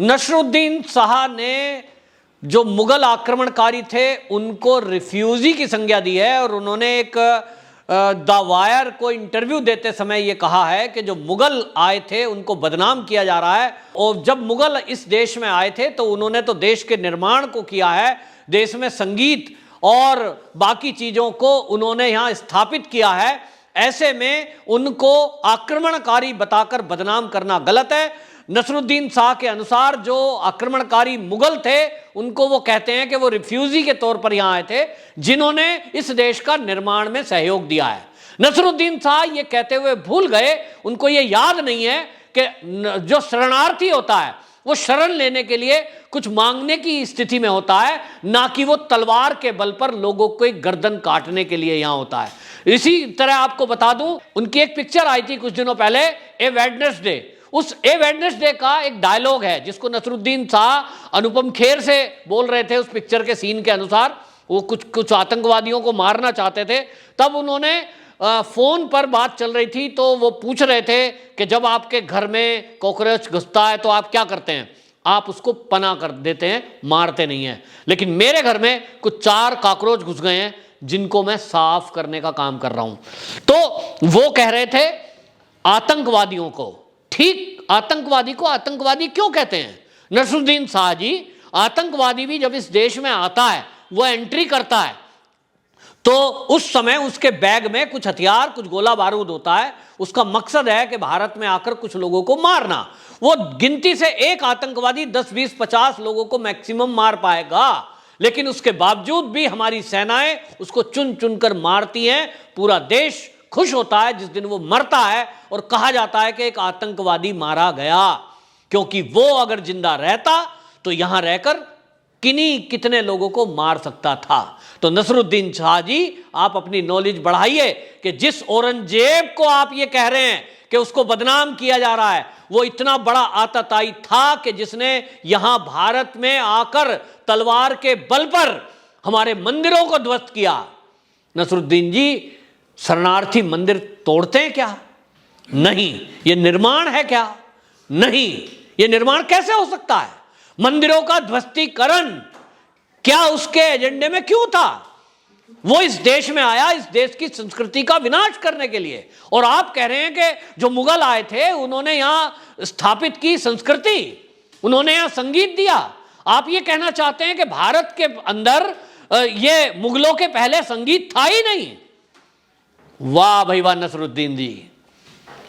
नसरुद्दीन शाह ने जो मुगल आक्रमणकारी थे उनको रिफ्यूजी की संज्ञा दी है और उन्होंने एक द वायर को इंटरव्यू देते समय यह कहा है कि जो मुगल आए थे उनको बदनाम किया जा रहा है। और जब मुगल इस देश में आए थे तो उन्होंने तो देश के निर्माण को किया है, देश में संगीत और बाकी चीज़ों को उन्होंने यहाँ स्थापित किया है। ऐसे में उनको आक्रमणकारी बताकर बदनाम करना गलत है। नसरुद्दीन शाह के अनुसार जो आक्रमणकारी मुगल थे उनको वो कहते हैं कि वो रिफ्यूजी के तौर पर यहाँ आए थे जिन्होंने इस देश का निर्माण में सहयोग दिया है। नसरुद्दीन शाह ये कहते हुए भूल गए, उनको ये याद नहीं है कि जो शरणार्थी होता है वो शरण लेने के लिए कुछ मांगने की स्थिति में होता है, ना कि वो तलवार के बल पर लोगों को एक गर्दन काटने के लिए यहाँ होता है। इसी तरह आपको बता दूं, उनकी एक पिक्चर आई थी कुछ दिनों पहले, ए वेडनेसडे। उस ए वेडनेसडे का एक डायलॉग है जिसको नसरुद्दीन शाह अनुपम खेर से बोल रहे थे। उस पिक्चर के सीन के अनुसार वो कुछ आतंकवादियों को मारना चाहते थे, तब उन्होंने फोन पर बात चल रही थी तो वो पूछ रहे थे कि जब आपके घर में कॉकरोच घुसता है तो आप क्या करते हैं? आप उसको पनाह कर देते हैं, मारते नहीं हैं। लेकिन मेरे घर में कुछ 4 कॉकरोच घुस गए हैं जिनको मैं साफ करने का काम कर रहा हूं। तो वो कह रहे थे आतंकवादियों को, ठीक, आतंकवादी को आतंकवादी क्यों कहते हैं? नसरुद्दीन शाह जी, आतंकवादी भी जब इस देश में आता है, वो एंट्री करता है तो उस समय उसके बैग में कुछ हथियार, कुछ गोला बारूद होता है। उसका मकसद है कि भारत में आकर कुछ लोगों को मारना। वो गिनती से एक आतंकवादी 10, 20, 50 लोगों को मैक्सिमम मार पाएगा, लेकिन उसके बावजूद भी हमारी सेनाएं उसको चुन चुन कर मारती हैं। पूरा देश खुश होता है जिस दिन वो मरता है और कहा जाता है कि एक आतंकवादी मारा गया, क्योंकि वो अगर जिंदा रहता तो यहां रहकर कितने लोगों को मार सकता था। तो नसरुद्दीन शाह जी, आप अपनी नॉलेज बढ़ाइए कि जिस औरंगजेब को आप ये कह रहे हैं कि उसको बदनाम किया जा रहा है, वो इतना बड़ा आतताई था कि जिसने यहां भारत में आकर तलवार के बल पर हमारे मंदिरों को ध्वस्त किया। नसरुद्दीन जी, शरणार्थी मंदिर तोड़ते हैं क्या? नहीं। ये निर्माण है क्या? नहीं। ये निर्माण कैसे हो सकता है? मंदिरों का ध्वस्तीकरण क्या उसके एजेंडे में क्यों था? वो इस देश में आया इस देश की संस्कृति का विनाश करने के लिए। और आप कह रहे हैं कि जो मुगल आए थे उन्होंने यहां स्थापित की संस्कृति, उन्होंने यहां संगीत दिया। आप ये कहना चाहते हैं कि भारत के अंदर ये मुगलों के पहले संगीत था ही नहीं? वाह भाई वाह नसरुद्दीन जी,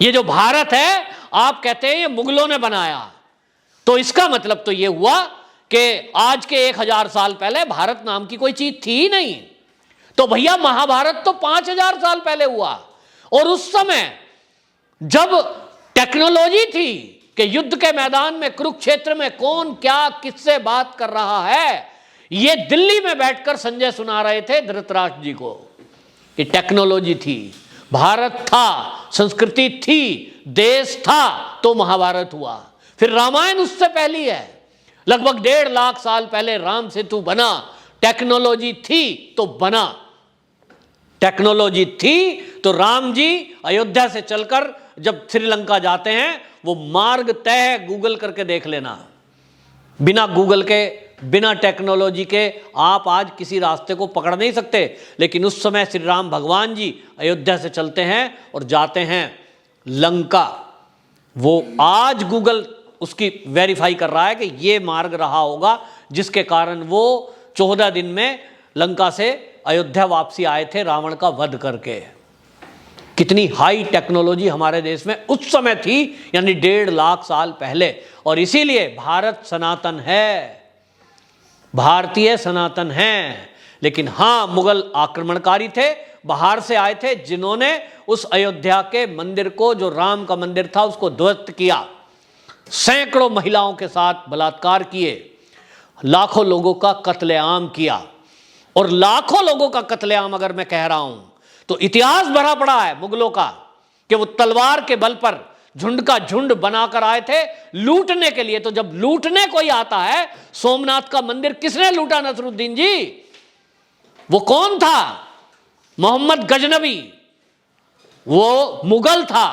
ये जो भारत है आप कहते हैं ये मुगलों ने बनाया, तो इसका मतलब तो ये हुआ कि आज के 1000 साल पहले भारत नाम की कोई चीज थी ही नहीं। तो भैया महाभारत तो 5000 साल पहले हुआ, और उस समय जब टेक्नोलॉजी थी कि युद्ध के मैदान में कुरुक्षेत्र में कौन क्या किससे बात कर रहा है, ये दिल्ली में बैठकर संजय सुना रहे थे धृतराष्ट्र जी को। ये टेक्नोलॉजी थी, भारत था, संस्कृति थी, देश था, तो महाभारत हुआ। फिर रामायण उससे पहली है, लगभग 1.5 लाख साल पहले राम सेतु बना। टेक्नोलॉजी थी तो बना, टेक्नोलॉजी थी तो राम जी अयोध्या से चलकर जब श्रीलंका जाते हैं वो मार्ग तय है, गूगल करके देख लेना। बिना गूगल के, बिना टेक्नोलॉजी के आप आज किसी रास्ते को पकड़ नहीं सकते। लेकिन उस समय श्री राम भगवान जी अयोध्या से चलते हैं और जाते हैं लंका। वो आज गूगल उसकी वेरीफाई कर रहा है कि ये मार्ग रहा होगा जिसके कारण वो 14 दिन में लंका से अयोध्या वापसी आए थे रावण का वध करके। कितनी हाई टेक्नोलॉजी हमारे देश में उस समय थी, यानी 1.5 लाख साल पहले। और इसीलिए भारत सनातन है, भारतीय सनातन है। लेकिन हां, मुगल आक्रमणकारी थे, बाहर से आए थे, जिन्होंने उस अयोध्या के मंदिर को, जो राम का मंदिर था, उसको ध्वस्त किया। सैकड़ों महिलाओं के साथ बलात्कार किए, लाखों लोगों का कत्लेआम किया। और लाखों लोगों का कत्लेआम अगर मैं कह रहा हूं तो इतिहास भरा पड़ा है मुगलों का कि वो तलवार के बल पर झुंड का झुंड बनाकर आए थे लूटने के लिए। तो जब लूटने कोई आता है, सोमनाथ का मंदिर किसने लूटा नसरुद्दीन जी? वो कौन था? मोहम्मद गजनवी, वो मुगल था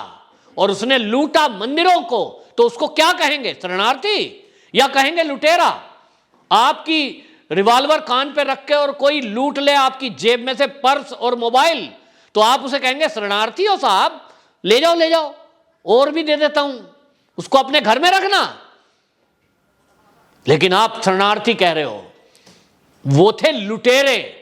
और उसने लूटा मंदिरों को। तो उसको क्या कहेंगे? शरणार्थी? या कहेंगे लुटेरा? आपकी रिवॉल्वर कान पे रख के और कोई लूट ले आपकी जेब में से पर्स और मोबाइल, तो आप उसे कहेंगे शरणार्थी हो साहब, ले जाओ ले जाओ, और भी दे देता हूं, उसको अपने घर में रखना। लेकिन आप शरणार्थी कह रहे हो। वो थे लुटेरे,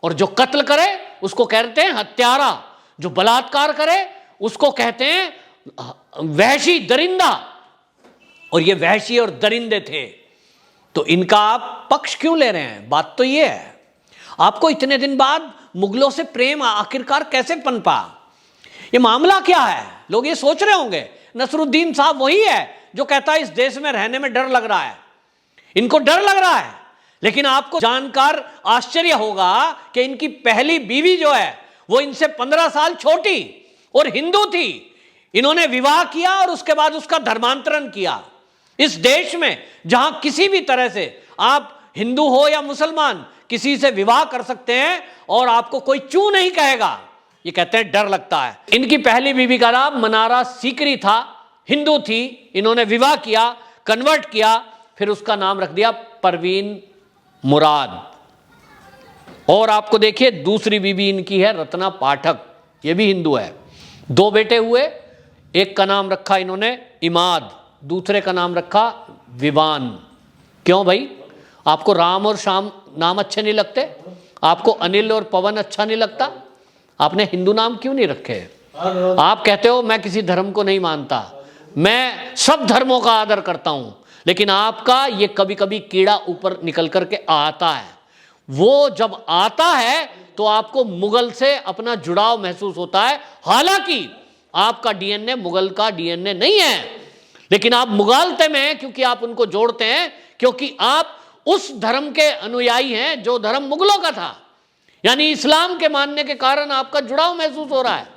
और जो कत्ल करे उसको कहते हैं हत्यारा, जो बलात्कार करे उसको कहते हैं वहशी दरिंदा। और ये वहशी और दरिंदे थे, तो इनका आप पक्ष क्यों ले रहे हैं? बात तो ये है, आपको इतने दिन बाद मुगलों से प्रेम आखिरकार कैसे पनपा? ये मामला क्या है? लोग ये सोच रहे होंगे नसरुद्दीन साहब वही है जो कहता है इस देश में रहने में डर लग रहा है, इनको डर लग रहा है। लेकिन आपको जानकर आश्चर्य होगा कि इनकी पहली बीवी जो है वो इनसे 15 साल छोटी और हिंदू थी। इन्होंने विवाह किया और उसके बाद उसका धर्मांतरण किया। इस देश में जहां किसी भी तरह से आप हिंदू हो या मुसलमान किसी से विवाह कर सकते हैं और आपको कोई चू नहीं कहेगा, ये कहते हैं डर लगता है। इनकी पहली बीवी का नाम मनारा सीकरी था, हिंदू थी। इन्होंने विवाह किया, कन्वर्ट किया, फिर उसका नाम रख दिया परवीन मुराद। और आपको देखिए दूसरी बीवी इनकी है रत्ना पाठक, ये भी हिंदू है। 2 बेटे हुए, एक का नाम रखा इन्होंने इमाद, दूसरे का नाम रखा विवान। क्यों भाई? आपको राम और श्याम नाम अच्छे नहीं लगते? आपको अनिल और पवन अच्छा नहीं लगता? आपने हिंदू नाम क्यों नहीं रखे? आप कहते हो मैं किसी धर्म को नहीं मानता, मैं सब धर्मों का आदर करता हूं, लेकिन आपका ये कभी कभी कीड़ा ऊपर निकल करके आता है। वो जब आता है तो आपको मुगल से अपना जुड़ाव महसूस होता है। हालांकि आपका डीएनए मुगल का डीएनए नहीं है, लेकिन आप मुगालते में हैं क्योंकि आप उनको जोड़ते हैं, क्योंकि आप उस धर्म के अनुयायी हैं जो धर्म मुगलों का था। यानी इस्लाम के मानने के कारण आपका जुड़ाव महसूस हो रहा है,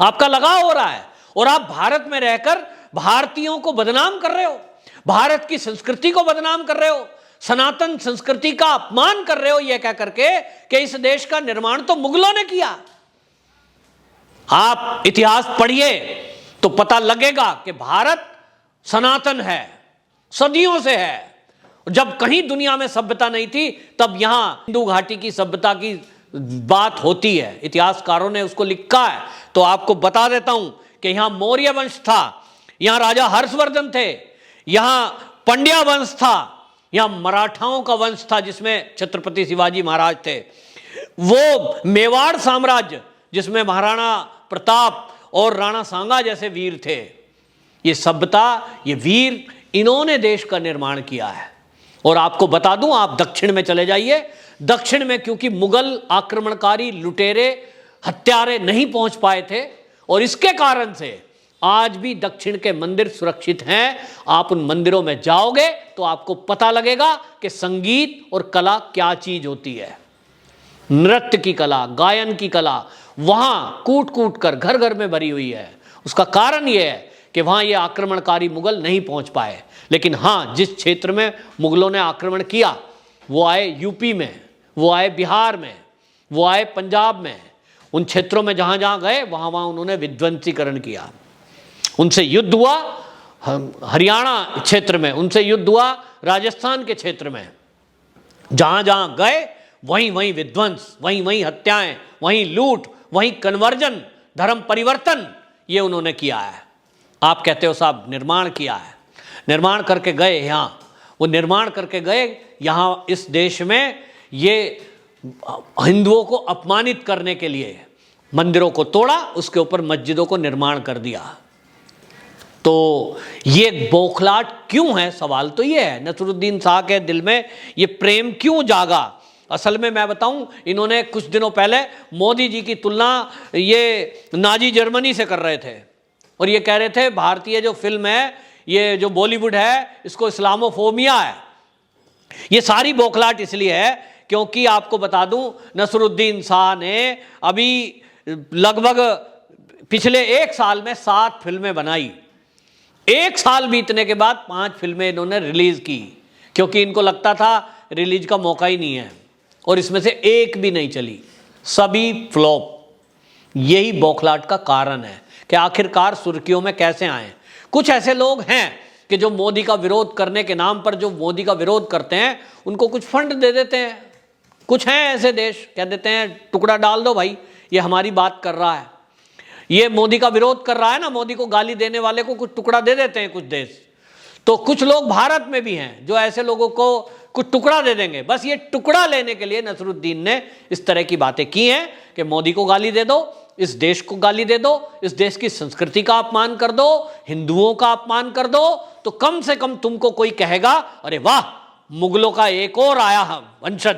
आपका लगाव हो रहा है, और आप भारत में रहकर भारतीयों को बदनाम कर रहे हो, भारत की संस्कृति को बदनाम कर रहे हो, सनातन संस्कृति का अपमान कर रहे हो, यह कह करके कि इस देश का निर्माण तो मुगलों ने किया। आप इतिहास पढ़िए तो पता लगेगा कि भारत सनातन है, सदियों से है। जब कहीं दुनिया में सभ्यता नहीं थी तब यहां सिंधु घाटी की सभ्यता की बात होती है, इतिहासकारों ने उसको लिखा है। तो आपको बता देता हूं कि यहां मौर्य वंश था, यहां राजा हर्षवर्धन थे, यहां पंड्या वंश था, यहां मराठाओं का वंश था जिसमें छत्रपति शिवाजी महाराज थे, वो मेवाड़ साम्राज्य जिसमें महाराणा प्रताप और राणा सांगा जैसे वीर थे। ये सभ्यता, ये वीर, इन्होंने देश का निर्माण किया है। और आपको बता दूं, आप दक्षिण में चले जाइए, दक्षिण में क्योंकि मुगल आक्रमणकारी लुटेरे हत्यारे नहीं पहुंच पाए थे, और इसके कारण से आज भी दक्षिण के मंदिर सुरक्षित हैं। आप उन मंदिरों में जाओगे तो आपको पता लगेगा कि संगीत और कला क्या चीज होती है। नृत्य की कला, गायन की कला वहां कूट कूट कर घर घर में भरी हुई है। उसका कारण यह है कि वहां ये आक्रमणकारी मुगल नहीं पहुंच पाए। लेकिन हां, जिस क्षेत्र में मुगलों ने आक्रमण किया वो आए यूपी में, वो आए बिहार में, वो आए पंजाब में। उन क्षेत्रों में जहां जहां गए वहां वहां उन्होंने विध्वंसीकरण किया। उनसे युद्ध हुआ हरियाणा क्षेत्र में, उनसे युद्ध हुआ राजस्थान के क्षेत्र में। जहां जहां गए वहीं वहीं विध्वंस, वहीं वहीं हत्याएं, वहीं लूट, वहीं कन्वर्जन, धर्म परिवर्तन, ये उन्होंने किया है। आप कहते हो साहब निर्माण किया है, निर्माण करके गए यहाँ, वो निर्माण करके गए यहाँ इस देश में, ये हिंदुओं को अपमानित करने के लिए मंदिरों को तोड़ा, उसके ऊपर मस्जिदों को निर्माण कर दिया। तो ये बौखलाहट क्यों है? सवाल तो ये है, नसरुद्दीन शाह के दिल में ये प्रेम क्यों जागा? असल में मैं बताऊं, इन्होंने कुछ दिनों पहले मोदी जी की तुलना ये नाजी जर्मनी से कर रहे थे, और ये कह रहे थे भारतीय जो फिल्म है, ये जो बॉलीवुड है, इसको इस्लामोफोबिया है। ये सारी बौखलाहट इसलिए है क्योंकि आपको बता दूं, नसरुद्दीन शाह ने अभी लगभग पिछले 1 साल में 7 फिल्में बनाई। 1 साल बीतने के बाद 5 फिल्में इन्होंने रिलीज की, क्योंकि इनको लगता था रिलीज का मौका ही नहीं है, और इसमें से एक भी नहीं चली, सभी फ्लॉप। यही बौखलाहट का कारण है कि आखिरकार सुर्खियों में कैसे आए। कुछ ऐसे लोग हैं कि जो मोदी का विरोध करने के नाम पर जो मोदी का विरोध करते हैं उनको कुछ फंड दे देते हैं। कुछ हैं ऐसे देश, कह देते हैं टुकड़ा डाल दो भाई, ये हमारी बात कर रहा है, ये मोदी का विरोध कर रहा है ना, मोदी को गाली देने वाले को कुछ टुकड़ा दे देते हैं कुछ देश। तो कुछ लोग भारत में भी हैं जो ऐसे लोगों को कुछ टुकड़ा दे देंगे। बस ये टुकड़ा लेने के लिए नसरुद्दीन ने इस तरह की बातें की हैं कि मोदी को गाली दे दो, इस देश को गाली दे दो, इस देश की संस्कृति का अपमान कर दो, हिंदुओं का अपमान कर दो, तो कम से कम तुमको कोई कहेगा अरे वाह मुगलों का एक और आया वंशज,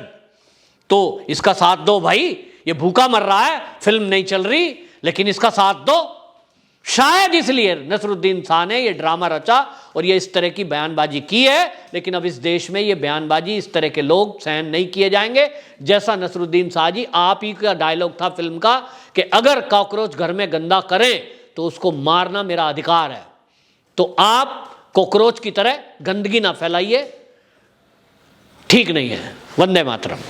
तो इसका साथ दो भाई, ये भूखा मर रहा है, फिल्म नहीं चल रही लेकिन इसका साथ दो। शायद इसलिए नसरुद्दीन शाह ने ये ड्रामा रचा और ये इस तरह की बयानबाजी की है। लेकिन अब इस देश में ये बयानबाजी, इस तरह के लोग सहन नहीं किए जाएंगे। जैसा नसरुद्दीन शाह जी, आप ही का डायलॉग था फिल्म का कि अगर कॉकरोच घर में गंदा करे तो उसको मारना मेरा अधिकार है। तो आप कॉकरोच की तरह गंदगी ना फैलाइए, ठीक नहीं है। वंदे मातरम।